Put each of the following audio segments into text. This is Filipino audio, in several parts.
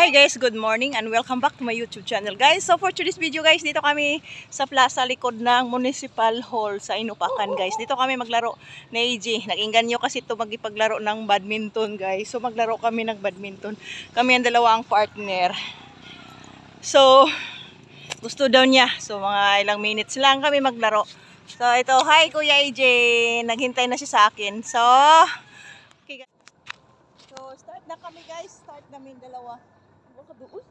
Hi guys, good morning and welcome back to my YouTube channel guys. So for today's video guys, dito kami sa plaza likod ng Municipal Hall sa Inupakan guys. Dito kami maglaro ni AJ. Nag-inganyo kasi ito magipaglaro ng badminton guys. So maglaro kami ng badminton. Kami ang dalawang partner. So gusto daw niya. So mga ilang minutes lang kami maglaro. So ito, hi Kuya AJ. Naghintay na siya sa akin. So okay guys. So start na kami guys. Start namin dalawa. Uy.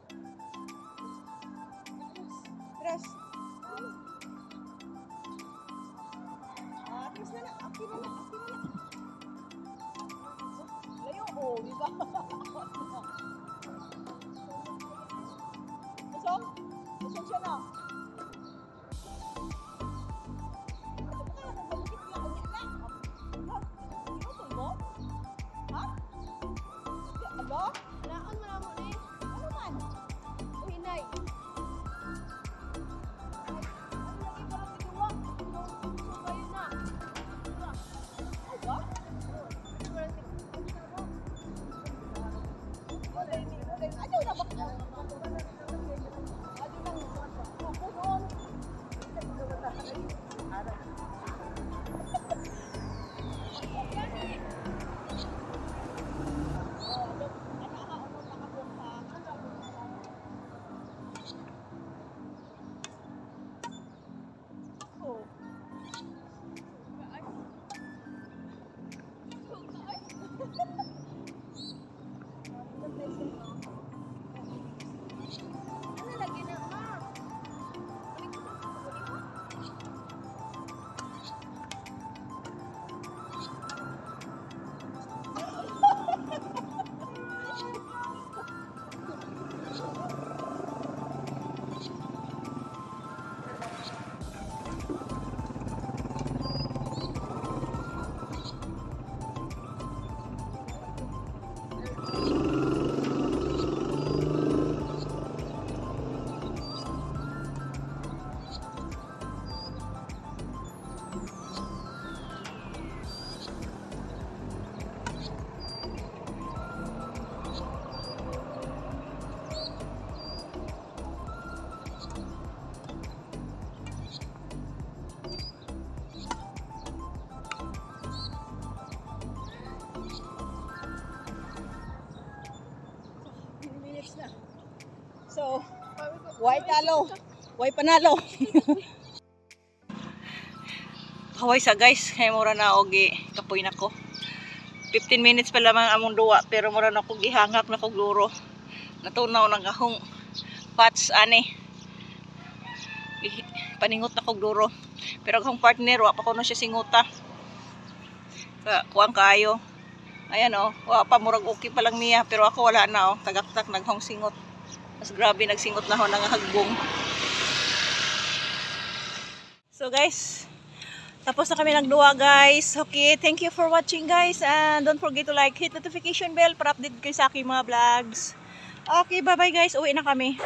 Tres. Tres na na. Akin na na. Layo ko, di ba? Masong? Masong siya na. So, why talo? Why panalo? Kaway sa guys, kaya mura na ogi kapoy nako. 15 minutes pa lamang among duwa pero mura na ko gihangak na ko gluro. Natunaw nang ahong pats ani. Paningot na ko gluro. Pero akong partner wa pa ko na siya singuta. Kuang kayo. Ayan oh, wa pa murag okay pa lang niya pero ako wala na oh, tagaktak naghong singot. Mas grabe nagsingot na ho ng hagbong. So guys, tapos na kami nagduwa guys. Okay, thank you for watching guys. And don't forget to like, hit notification bell para update kayo sa aking mga vlogs. Okay, bye bye guys. Uwi na kami.